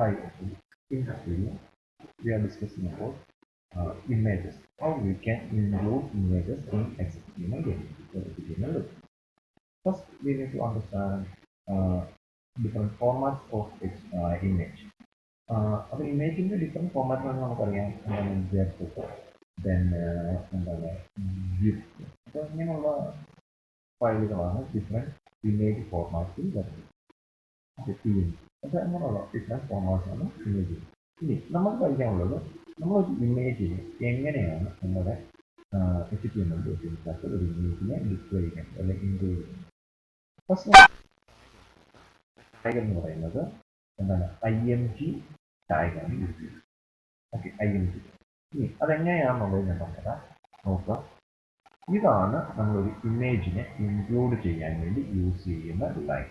Hi, in this video, we are discussing about images. How we can include images in XML. First, we need to understand different formats of image. അപ്പോൾ ഇമേജിൻ്റെ different format എന്ന് നമുക്കറിയാം. എന്താണ് ജെപ്പ്, then എന്താണ് zip, അപ്പോൾ ഇങ്ങനെയുള്ള ഫയലുകളാണ് different image ഫോർമാറ്റിൽ വരുന്നത്. അപ്പോൾ അങ്ങനെയുള്ള ഡിഫറെൻറ്റ് ഫോർമാറ്റാണ് ഇമേജ്. ഇനി നമുക്ക് പഠിക്കാനുള്ളത് നമ്മളൊരു ഇമേജിന് എങ്ങനെയാണ് നമ്മുടെ HTML ഉപയോഗിച്ചിട്ട് ഒരു ഇമേജിനെ ഡിസ്പ്ലേ ചെയ്യുന്നത് അല്ലെങ്കിൽ ഇൻക്ലൂഡ് ചെയ്യുന്നത്. ഫസ്റ്റ് ടാഗ് എന്ന് പറയുന്നത് എന്താണ് IMG ടാഗാണ് യൂസ് ചെയ്യുന്നത്. Okay, IMG. ഇനി അതെങ്ങനെയാണെന്നുള്ളത് ഞാൻ പറഞ്ഞുതരാം. നോക്കുക, ഇതാണ് നമ്മളൊരു ഇമേജിനെ ഇൻക്ലൂഡ് ചെയ്യാൻ വേണ്ടി യൂസ് ചെയ്യുന്ന ലൈൻ.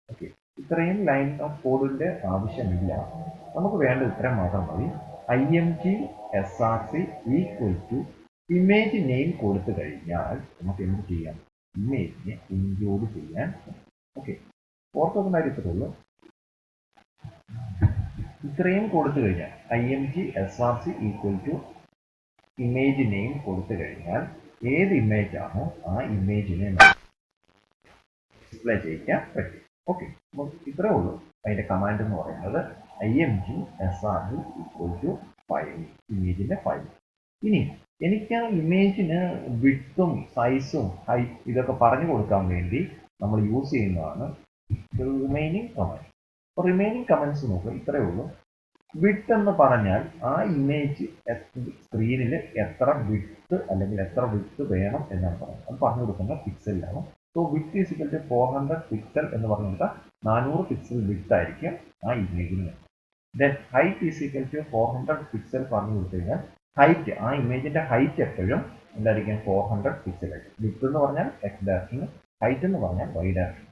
ഓക്കെ, ഇത്രയും ലൈൻ ഓഫ് കോഡിൻ്റെ ആവശ്യമില്ല. നമുക്ക് വേണ്ട ഇത്രയും മാത്രം മതി. IMG src equal to image name കൊടുത്തു കഴിഞ്ഞാൽ നമുക്ക് എന്ത് ചെയ്യാം? ഇമേജിനെ ഇൻക്ലൂഡ് ചെയ്യാൻ. ഓക്കെ, ഓർത്തോക്കുന്ന ഇത്രയേ ഉള്ളൂ. ഇത്രയും കൊടുത്തു കഴിഞ്ഞാൽ IMG src equal to image name കൊടുത്തു കഴിഞ്ഞാൽ ഏത് ഇമേജ് ആണോ ആ ഇമേജിനെ ഡിസ്പ്ലേ ചെയ്യിക്കാൻ പറ്റും. ഓക്കെ, അപ്പോൾ ഇത്രയേ ഉള്ളൂ. അതിൻ്റെ കമാൻഡ് എന്ന് പറയുന്നത് IMG src equal to file, ഇമേജിൻ്റെ ഫയൽ. ഇനി എനിക്ക് ആ ഇമേജിന് വിഡ്ത്തും സൈസും ഹൈറ്റ് ഇതൊക്കെ പറഞ്ഞു കൊടുക്കാൻ വേണ്ടി നമ്മൾ യൂസ് ചെയ്യുന്നതാണ് റിമൈനിങ് കമാൻഡ്. അപ്പോൾ റിമൈനിങ് കമാൻഡ്സ് നോക്കുക, ഇത്രയേ ഉള്ളൂ. വിഡ്ത്ത് എന്ന് പറഞ്ഞാൽ ആ ഇമേജ് സ്ക്രീനിൽ എത്ര വിഡ്ത്ത് അല്ലെങ്കിൽ എത്ര വിഡ്ത്ത് വേണം എന്നാണ് പറയുന്നത്. അത് പറഞ്ഞു കൊടുക്കുന്ന പിക്സലിലാണ്. So width is equal to 400 pixel എന്ന് പറഞ്ഞു കൊടുത്താൽ 400 പിക്സൽ വിഡ്ത്ത് ആയിരിക്കും ആ ഇമേജിന്. Then height is equal to 400 pixel പറഞ്ഞു കൊടുത്തു കഴിഞ്ഞാൽ ഹൈറ്റ്, ആ ഇമേജിന്റെ ഹൈറ്റ് എപ്പോഴും എന്തായിരിക്കും? 400 പിക്സൽ ആയിരിക്കും. വിഡ്ത്ത് എന്ന് പറഞ്ഞാൽ എക്സ് ഡയറക്ഷന്, ഹൈറ്റ് എന്ന് പറഞ്ഞാൽ വൈ ഡയറക്ഷൻ.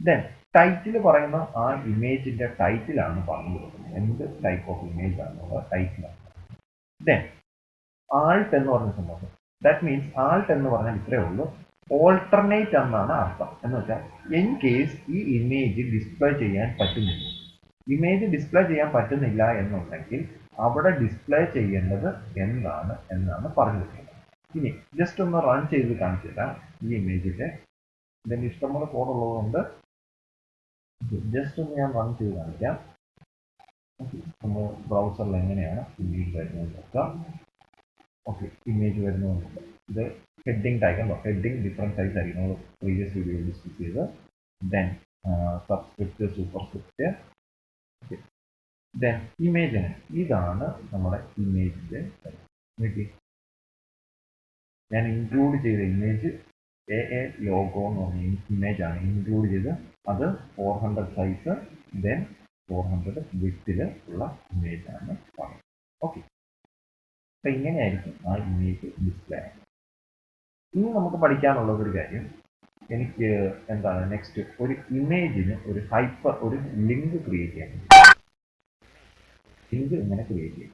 ദെൻ ടൈറ്റിൽ പറയുന്ന ആ ഇമേജിന്റെ ടൈറ്റിലാണ് പറഞ്ഞു കൊടുക്കുന്നത്. എന്ത് ടൈപ്പ് ഓഫ് ഇമേജ് ആണെന്നുള്ളത് ടൈറ്റിലാണ്. ദെൻ ആൾട്ട് എന്ന് പറഞ്ഞ സംഭവം, ദാറ്റ് മീൻസ് ആൾട്ട് എന്ന് പറഞ്ഞാൽ ഇത്രയേ ഉള്ളൂ. ഓൾട്ടർനേറ്റ് എന്നാണ് അർത്ഥം. എന്ന് വെച്ചാൽ ഇൻ കേസ് ഈ ഇമേജ് ഡിസ്പ്ലേ ചെയ്യാൻ പറ്റുന്നില്ല, ഇമേജ് ഡിസ്പ്ലേ ചെയ്യാൻ പറ്റുന്നില്ല എന്നുണ്ടെങ്കിൽ അവിടെ ഡിസ്പ്ലേ ചെയ്യേണ്ടത് എന്നാണ് പറഞ്ഞു കൊടുക്കുന്നത്. ഇനി ജസ്റ്റ് ഒന്ന് റൺ ചെയ്ത് കാണിച്ചു തരാം ഈ ഇമേജിന്റെ. ഇതിന്റെ ഇഷ്ടംപോലെ കോഡ് ഉള്ളതുകൊണ്ട് ജസ്റ്റ് ഒന്ന് ഞാൻ റൺ ചെയ്ത് കാണിക്കാം. നമ്മൾ ബ്രൗസറിൽ എങ്ങനെയാണ് ഇമേജ് വരുന്നത് നോക്കാം. ഓക്കെ, ഇമേജ് വരുന്നുണ്ട്. ഇത് ഹെഡിങ് ടാഗ് ഉണ്ടോ? ഹെഡിങ് ഡിഫറെൻറ്റ് സൈസ് ആയിരിക്കും, നമ്മൾ പ്രീവിയസ് വീഡിയോയിൽ ഡിസ്കസ് ചെയ്ത്. Then subscript, superscript. Okay, then ഇമേജിന് ഇതാണ് നമ്മുടെ ഇമേജിൻ്റെ നോക്കി. ഞാൻ ഇൻക്ലൂഡ് ചെയ്ത ഇമേജ് ലോഗോ എന്ന് പറഞ്ഞ ഇമേജാണ് ഇൻക്ലൂഡ് ചെയ്ത്. അത് 400 സൈസ്, ദെൻ 400 വിഡ്ത്തിൽ ഉള്ള ഇമേജാണ് പറയുന്നത്. ഓക്കെ, അപ്പം ഇങ്ങനെയായിരിക്കും ആ ഇമേജ് ഡിസ്പ്ലേ ആയത്. ഇനി നമുക്ക് പഠിക്കാനുള്ള ഒരു കാര്യം, എനിക്ക് എന്താണ് നെക്സ്റ്റ് ഒരു ഇമേജിന് ഒരു ലിങ്ക് ക്രിയേറ്റ് ചെയ്യാൻ. ലിങ്ക് എങ്ങനെ ക്രിയേറ്റ് ചെയ്യും?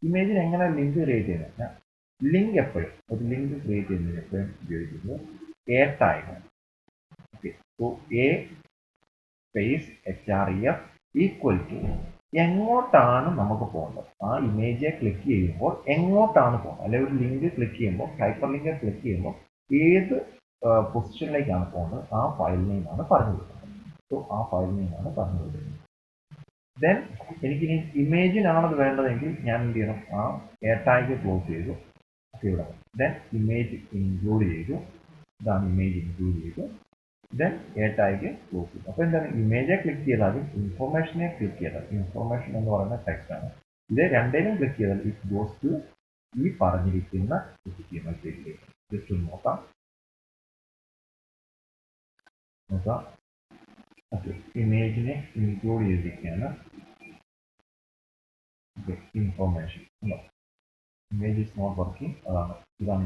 ഇമേജിന് എങ്ങനെ ലിങ്ക് ക്രിയേറ്റ് ചെയ്യുന്നത് വെച്ചാൽ, ലിങ്ക് എപ്പോഴും ഒരു ലിങ്ക് ക്രിയേറ്റ് ചെയ്യുന്നതിന് എപ്പോഴും ഉപയോഗിക്കുന്നത് A tag. Okay, so A space href equal to എങ്ങോട്ടാണ് നമുക്ക് പോകേണ്ടത്, ആ ഇമേജെ ക്ലിക്ക് ചെയ്യുമ്പോൾ എങ്ങോട്ടാണ് പോകുന്നത്, അല്ലെങ്കിൽ ഒരു ലിങ്ക് ക്ലിക്ക് ചെയ്യുമ്പോൾ, ഹൈപ്പർ ലിങ്ക് ക്ലിക്ക് ചെയ്യുമ്പോൾ ഏത് പൊസിഷനിലേക്കാണ് പോകുന്നത് ആ ഫയൽ നെയിമാണ് പറഞ്ഞു കൊടുക്കുന്നത്. സോ ആ ഫയൽ നെയിമാണ് പറഞ്ഞു കൊടുക്കുന്നത്. ദെൻ എനിക്കിനി ഇമേജിനാണത് വേണ്ടതെങ്കിൽ ഞാൻ എന്ത് ചെയ്യണം? ആ A ടാഗ് ക്ലോസ് ചെയ്തു. ഇവിടെ ദെൻ ഇമേജ് ഇൻക്ലൂഡ് ചെയ്തു. ഇതാണ് ഇമേജ് ഇൻക്ലൂഡ് ചെയ്തു. ദെൻ A ടാഗ് ക്ലോസ് ചെയ്തു. അപ്പോൾ എന്താണ്? ഇമേജെ ക്ലിക്ക് ചെയ്താലും ഇൻഫോർമേഷനെ ക്ലിക്ക് ചെയ്താൽ, ഇൻഫോർമേഷൻ എന്ന് പറയുന്ന ടെക്സ്റ്റ് ആണ്, ഇത് രണ്ടേലും ക്ലിക്ക് ചെയ്താൽ ഇറ്റ് ഗോസ് ടു ഈ പറഞ്ഞിരിക്കുന്ന HTML പേജിലേക്ക്. ജസ്റ്റ് ഒന്ന് നോക്കാം. ഓക്കെ, ഇമേജിനെ ഇൻക്ലൂഡ് ചെയ്തിരിക്കുകയാണ്. Okay, information image is not working. ഇതാണ്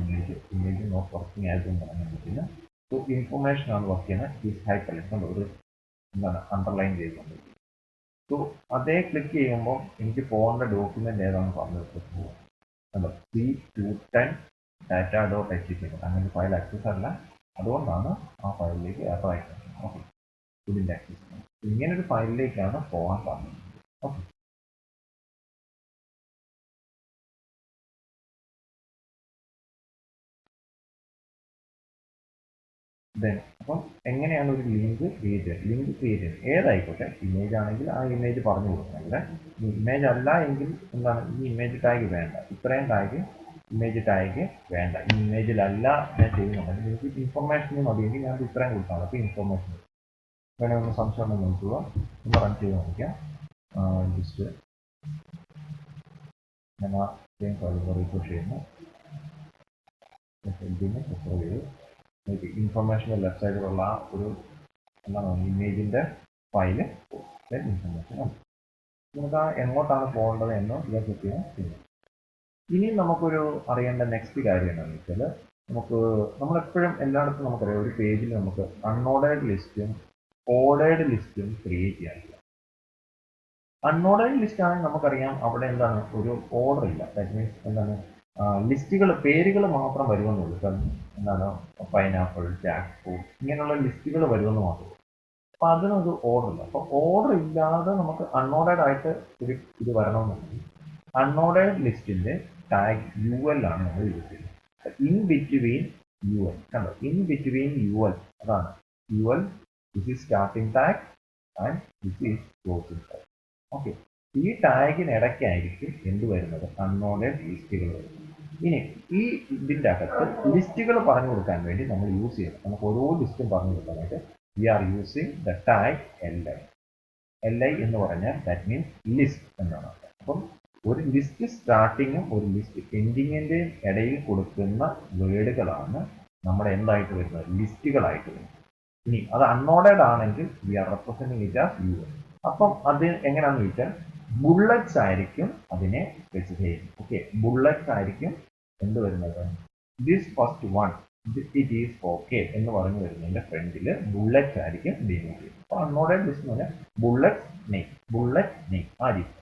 ഇമേജ് നോട്ട് വർക്കിംഗ് ആയതുകൊണ്ട് പറയാൻ പറ്റില്ല. സോ ഇൻഫോർമേഷൻ ആണ് വർക്ക് ചെയ്യുന്നത്. ഈസ് ഹൈപ്പർലിങ്ക് ഒരു അണ്ടർലൈൻ ചെയ്തുകൊണ്ട്. സോ അതേ ക്ലിക്ക് ചെയ്യുമ്പോൾ എനിക്ക് പോകേണ്ട ഡോക്യുമെന്റ് ഏതാണെന്ന് പറഞ്ഞത് C210 data.html. അങ്ങനെ ഫയൽ ആക്സസ് അല്ല, അതുകൊണ്ടാണ് ആ ഫയലിലേക്ക് എറർ അയക്കുന്നത്. ഓക്കെ, ഇതിൻ്റെ ആക്സസ് ഇങ്ങനൊരു ഫയലിലേക്കാണ് പോകാൻ പറഞ്ഞത്. ഓക്കെ, ദെൻ അപ്പം എങ്ങനെയാണ് ഒരു ലിങ്ക് ക്രിയേറ്റ് ചെയ്യുന്നത്? ലിങ്ക് ക്രിയേറ്റ് ചെയ്യുന്നത് ഏതായിക്കോട്ടെ, ഇമേജ് ആണെങ്കിൽ ആ ഇമേജ് പറഞ്ഞു കൊടുക്കണം. ഇവിടെ ഇമേജ് അല്ല എങ്കിൽ എന്താണ്, ഈ ഇമേജ് ടാഗ് വേണ്ട, ഇത്രയും ടാഗ് ഇമേജ് ടാഗ് വേണ്ട. ഈ ഇമേജിലല്ല ഞാൻ ചെയ്യുന്നുണ്ടെങ്കിൽ എനിക്ക് ഇൻഫർമേഷൻ മതിയെങ്കിൽ ഞാൻ ഇത്രയും കൊടുത്താണ്. അപ്പോൾ ഇൻഫർമേഷൻ വേണേൽ ഒന്ന് സംശയം ഒന്ന് നോക്കുക, ഒന്ന് റൺ ചെയ്ത് നോക്കിയാൽ ജസ്റ്റ് ഞാൻ ആ സെയിം ഫയൽ റിഫ്രഷ് ചെയ്യുന്നു. ഇൻഫർമേഷൻ്റെ ലെഫ്റ്റ് സൈഡിലുള്ള ഒരു എന്താണ് ഇമേജിൻ്റെ ഫയല് ഇൻഫർമേഷൻ ഉണ്ട്. നമുക്ക് ആ എങ്ങോട്ടാണ് പോകേണ്ടത് എന്ന് ഇതൊക്കെ ചെയ്യാം. ഇനി നമുക്കൊരു അറിയേണ്ട നെക്സ്റ്റ് കാര്യം എന്താണെന്ന് വെച്ചാൽ, നമ്മളെപ്പോഴും എല്ലായിടത്തും നമുക്കറിയാം ഒരു പേജിൽ നമുക്ക് അൺഓർഡേർഡ് ലിസ്റ്റും ഓർഡേർഡ് ലിസ്റ്റും ക്രിയേറ്റ് ചെയ്യാറില്ല. അൺഓർഡേർഡ് ലിസ്റ്റ് ആണെങ്കിൽ നമുക്കറിയാം അവിടെ എന്താണ് ഒരു ഓർഡർ ഇല്ല. ദാറ്റ് മീൻസ് എന്താണ് ലിസ്റ്റുകൾ പേരുകൾ മാത്രം വരുമെന്നുള്ളൂ. ഇപ്പം എന്താണ് പൈനാപ്പിൾ, ജാക്ക് ഫ്രൂട്ട് ഇങ്ങനെയുള്ള ലിസ്റ്റുകൾ വരുമെന്ന് മാത്രമേ. അപ്പം അതിനൊരു ഓർഡർ ഇല്ല. അപ്പോൾ ഓർഡർ ഇല്ലാതെ നമുക്ക് അൺഓർഡേർഡ് ആയിട്ട് ഒരു ഇത് വരണമെന്നുണ്ടെങ്കിൽ അൺഓർഡേർഡ് ലിസ്റ്റിന്റെ ടാഗ് UL ആണ് നമ്മൾ യൂസ് ചെയ്യുന്നത്. ഇൻ ബിറ്റ്വീൻ UL കണ്ടോ, ഇൻ ബിറ്റ്വീൻ UL അതാണ് UL. This is starting tag and this is closing tag. Okay, ഈ ടാഗിനിടയ്ക്കായിരിക്കും എന്ത് വരുന്നത്, അൺഓർഡേർഡ് ലിസ്റ്റുകൾ വരുന്നത്. ഇനി ഈ ഇതിൻ്റെ അകത്ത് ലിസ്റ്റുകൾ പറഞ്ഞു കൊടുക്കാൻ വേണ്ടി നമ്മൾ യൂസ് ചെയ്യുന്നത്, നമുക്ക് ഓരോ ലിസ്റ്റും പറഞ്ഞു കൊടുക്കാനായിട്ട് we are using the tag LI. LI എന്ന് പറഞ്ഞാൽ ദാറ്റ് മീൻസ് ലിസ്റ്റ് എന്നാണ്. അപ്പം ഒരു ലിസ്റ്റ് സ്റ്റാർട്ടിങ്ങും ഒരു ലിസ്റ്റ് എൻഡിങ്ങിൻ്റെയും ഇടയിൽ കൊടുക്കുന്ന വേർഡുകളാണ് നമ്മുടെ എന്തായിട്ട് വരുന്നത്, ലിസ്റ്റുകളായിട്ട് വരുന്നത്. ഇനി അത് അൺഓർഡേർഡ് ആണെങ്കിൽ we are representing it as UL. അപ്പം അത് എങ്ങനെയാണെന്ന് ചോദിച്ചാൽ ബുള്ളറ്റ്സ് ആയിരിക്കും അതിനെ സ്പെസിഫൈ ചെയ്യുന്നത്. ഓക്കെ, ബുള്ളറ്റ്സ് ആയിരിക്കും എന്ത് വരുന്നത്, this first one it is okay എന്ന് പറഞ്ഞു വരുന്നതിന്റെ ഫ്രണ്ടിൽ ബുള്ളറ്റ്സ് ആയിരിക്കും ഡിനോട്ട് ചെയ്യുന്നത്. അപ്പോൾ അൺഓർഡേർഡ് ലിസ്റ്റ് എന്ന് പറഞ്ഞാൽ ബുള്ളറ്റ് നെയിം ആ ലിസ്റ്റ്.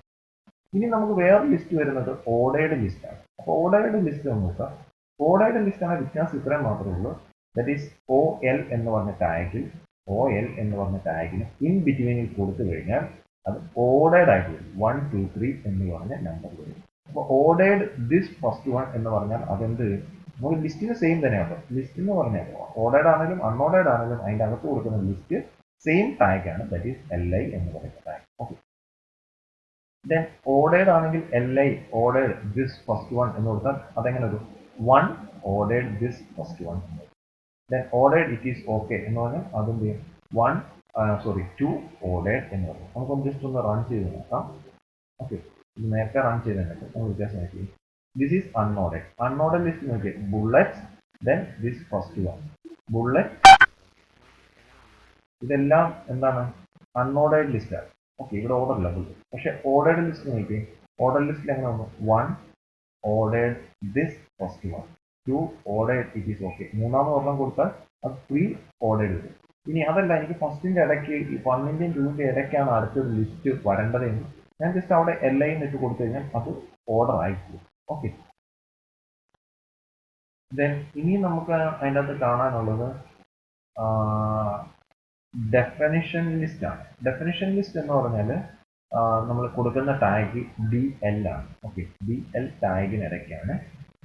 ഇനി നമുക്ക് വേറെ ലിസ്റ്റ് വരുന്നത് ഓർഡേർഡ് ലിസ്റ്റ് ആണ്. അപ്പോൾ ഓർഡേർഡ് ലിസ്റ്റ് നോക്കാം. ഓർഡേർഡ് ലിസ്റ്റ് ആണ് വ്യത്യാസം ഇത്രയും മാത്രമേ ഉള്ളൂ. ദാറ്റ് ഈസ് OL എന്ന് പറഞ്ഞ ടാഗിൽ OL എന്ന് പറഞ്ഞ ടാഗിന് ഇൻ ബിറ്റ്വീനിൽ കൊടുത്തു കഴിഞ്ഞാൽ അത് ഓർഡേർഡ് ആയിട്ട് വരും. 1 2 3 എന്ന് പറഞ്ഞ നമ്പർ വരും. അപ്പോൾ ഓർഡേർഡ് ദിസ് ഫസ്റ്റ് വൺ എന്ന് പറഞ്ഞാൽ അതെന്ത്, നമുക്ക് ലിസ്റ്റിന് സെയിം തന്നെയാണ്. ലിസ്റ്റ് എന്ന് പറഞ്ഞാൽ ഓർഡേർഡ് ആണെങ്കിലും അൺഓർഡേർഡ് ആണെങ്കിലും അതിൻ്റെ അകത്ത് കൊടുക്കുന്ന ലിസ്റ്റ് സെയിം ടാഗ് ആണ്. ദാറ്റ് ഈസ് LI എന്ന് പറയുന്ന ടാഗ്. ഓക്കെ, ദെൻ ഓർഡേർഡ് ആണെങ്കിൽ LI ordered this first one എന്ന് കൊടുത്താൽ അതെങ്ങനെ ഒരു 1 ordered this first one. Then ordered it is okay എന്ന് പറഞ്ഞാൽ അതെന്ത് ചെയ്യും, 2 ഓർഡേർഡ് എന്ന് പറയും. നമുക്കൊന്ന് ജസ്റ്റ് ഒന്ന് റൺ ചെയ്ത് നോക്കാം. ഓക്കെ, ഇത് നേരത്തെ റൺ ചെയ്തിട്ടുണ്ട്, നമ്മൾ വ്യത്യാസം നോക്കി. This is unordered. Unordered list നോക്കി, bullet then this first one bullet. ഇതെല്ലാം എന്താണ് അൺഓർഡേർഡ് ലിസ്റ്റ് ആണ്. ഓക്കെ, ഇവിടെ ഓർഡർ ഇല്ല ബുള്ളറ്റ്. പക്ഷെ ഓർഡേർഡ് ലിസ്റ്റ് നോക്കി, ഓർഡർ ലിസ്റ്റിൽ എങ്ങനെ വന്നു, 1 ordered this first one, 2 ordered it is okay. മൂന്നാമത് ഒരെണ്ണം കൊടുത്താൽ അത് 3 ഓർഡേർഡ് വരും. ഇനി അതല്ല, എനിക്ക് ഫസ്റ്റിന്റെ ഇടയ്ക്ക് ഈ 1ന്റെയും 2ന്റെയും ഇടയ്ക്കാണ് അടുത്തൊരു ലിസ്റ്റ് വരേണ്ടതെങ്കിൽ ഞാൻ ജസ്റ്റ് അവിടെ LI എന്നിട്ട് കൊടുത്തു കഴിഞ്ഞാൽ അത് ഓർഡർ ആയിപ്പോകും. ഓക്കെ, ദെൻ ഇനി നമുക്ക് അതിൻ്റെ അകത്ത് കാണാനുള്ളത് ഡെഫിനിഷൻ ലിസ്റ്റ് ആണ്. ഡെഫിനിഷൻ ലിസ്റ്റ് എന്ന് പറഞ്ഞാൽ നമ്മൾ കൊടുക്കുന്ന ടാഗ് DL ആണ്. ഓക്കെ, DL ടാഗിനിടയ്ക്കാണ്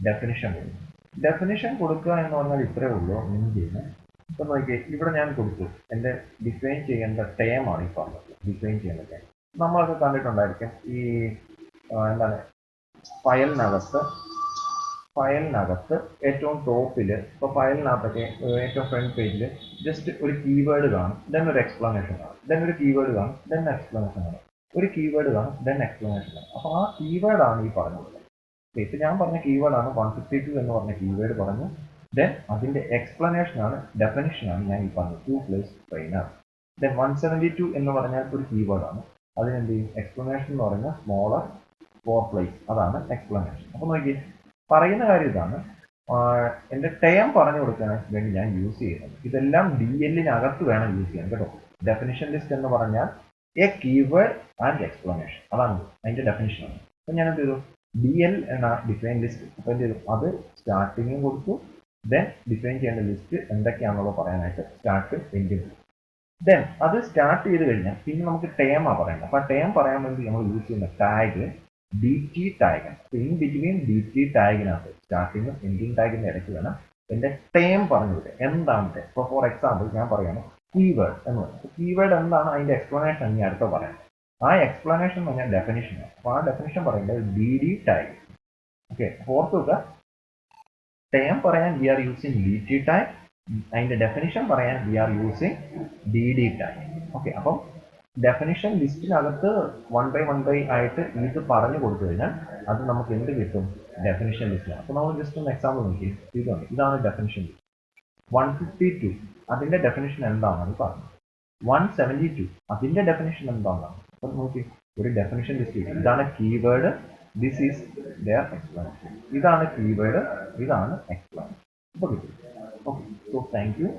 ഡെഫിനിഷൻ കൊടുക്കുന്നത്. ഡെഫിനിഷൻ കൊടുക്കുക എന്ന് പറഞ്ഞാൽ ഇത്രയേ ഉള്ളൂ മീൻ ചെയ്യുന്നത്. ഇപ്പം നോക്കിയേ, ഇവിടെ ഞാൻ കൊടുത്തു എൻ്റെ ഡിഫൈൻ ചെയ്യേണ്ട ടേം ആണ് ഈ പറഞ്ഞത്. ഡിഫൈൻ ചെയ്യേണ്ട ടേം നമ്മളൊക്കെ കണ്ടിട്ടുണ്ടായിരിക്കും. ഈ എന്താണ് ഫയലിനകത്ത് ഏറ്റവും ടോപ്പിൽ, ഇപ്പോൾ ഫയലിനകത്തൊക്കെ ഏറ്റവും ഫ്രണ്ട് പേജിൽ ജസ്റ്റ് ഒരു കീവേഡ് കാണും, ദെൻ ഒരു എക്സ്പ്ലനേഷൻ കാണും, ദെൻ ഒരു കീവേഡ് കാണും, ദെൻ എക്സ്പ്ലനേഷൻ കാണും, ഒരു കീവേഡ് കാണും, ദെൻ എക്സ്പ്ലനേഷൻ കാണും. അപ്പോൾ ആ കീവേഡാണ് ഈ പറഞ്ഞത്. ഇപ്പം ഞാൻ പറഞ്ഞ കീവേഡാണ് 152 എന്ന് പറഞ്ഞ കീവേഡ് പറഞ്ഞു. ദെൻ അതിൻ്റെ എക്സ്പ്ലനേഷൻ ആണ്, ഡെഫിനിഷൻ ആണ് ഞാൻ ഈ പറഞ്ഞത് 2 + ട്രെയിനർ. ദെൻ 172 എന്ന് പറഞ്ഞാൽ ഒരു കീവേഡാണ്. അതിനെന്ത് ചെയ്യും, എക്സ്പ്ലനേഷൻ എന്ന് പറഞ്ഞാൽ സ്മോളർ 4 പ്ലേസ്, അതാണ് എക്സ്പ്ലനേഷൻ. അപ്പോൾ നോക്കി പറയുന്ന കാര്യം ഇതാണ്, എൻ്റെ ടേം പറഞ്ഞു കൊടുക്കാൻ വേണ്ടി ഞാൻ യൂസ് ചെയ്യുന്നത്. ഇതെല്ലാം DL-നകത്ത് വേണം യൂസ് ചെയ്യാൻ കേട്ടോ. ഡെഫിനിഷൻ ലിസ്റ്റ് എന്ന് പറഞ്ഞാൽ എ കീവേഡ് ആൻഡ് എക്സ്പ്ലനേഷൻ, അതാണ് അതിൻ്റെ ഡെഫിനിഷനാണ്. അപ്പം ഞാൻ എന്ത് ചെയ്തു, DL എന്ന ഡിഫൈൻ ലിസ്റ്റ്. അപ്പോൾ എന്ത് ചെയ്തു, അത് സ്റ്റാർട്ടിങ്ങും കൊടുത്തു, ദെൻ ഡിഫൈൻ ചെയ്യേണ്ട ലിസ്റ്റ് എന്തൊക്കെയാണെന്നുള്ളത് പറയാനായിട്ട് സ്റ്റാർട്ട് എൻഡിങ്. ദെൻ അത് സ്റ്റാർട്ട് ചെയ്ത് കഴിഞ്ഞാൽ പിന്നെ നമുക്ക് ടേമാണ് പറയേണ്ടത്. അപ്പോൾ ആ ടേം പറയാൻ വേണ്ടി നമ്മൾ യൂസ് ചെയ്യുന്ന ടാഗ് DT ടാഗാണ്. അപ്പോൾ ഇൻ ബിറ്റ്വീൻ DT ടാഗിനകത്ത് സ്റ്റാർട്ടിങ്ങും എൻഡിങ് ടാഗിൻ്റെ ഇടയ്ക്ക് വേണം എൻ്റെ ടേം പറഞ്ഞു തരും എന്താണ്. ഇപ്പോൾ ഫോർ എക്സാമ്പിൾ ഞാൻ പറയാണ് കീവേഡ് എന്ന് പറയും. കീവേഡ് എന്താണ് അതിൻ്റെ എക്സ്പ്ലനേഷൻ ഞാൻ അടുത്ത പറയാം. ആ എക്സ്പ്ലനേഷൻ എന്ന് പറഞ്ഞാൽ ഡെഫിനിഷനാണ്. അപ്പോൾ ആ ഡെഫിനിഷൻ പറയുന്നത് DD ടൈം. ഓക്കെ, ഓർത്തുക, ടേം പറയാൻ we are using DT time, അതിൻ്റെ ഡെഫിനിഷൻ പറയാൻ we are using DD time. Okay, അപ്പം ഡെഫിനിഷൻ ലിസ്റ്റിനകത്ത് 1 by 1 ആയിട്ട് ഇത് പറഞ്ഞു കൊടുത്തു കഴിഞ്ഞാൽ അത് നമുക്ക് എന്ത് കിട്ടും? ഡെഫിനിഷൻ ലിസ്റ്റിലാണ്. അപ്പോൾ നമ്മൾ ജസ്റ്റ് ഒന്ന് എക്സാമ്പിൾ നോക്കി. ഇതാണ് ഡെഫിനിഷൻ ലിസ്റ്റ്. 152 അതിന്റെ ഡെഫിനിഷൻ എന്താണെന്ന് പറഞ്ഞു. 172 അതിന്റെ ഡെഫിനിഷൻ എന്താണെന്ന്. അപ്പം നോക്കി, ഒരു ഡെഫിനിഷൻ ലിസ്റ്റ്. ഇതാണ് keyword, this is their explanation. ഇതാണ് കീവേഡ്, ഇതാണ് എക്സ്പ്ലനേഷൻ. ഇപ്പോൾ കിട്ടും. Okay, so thank U.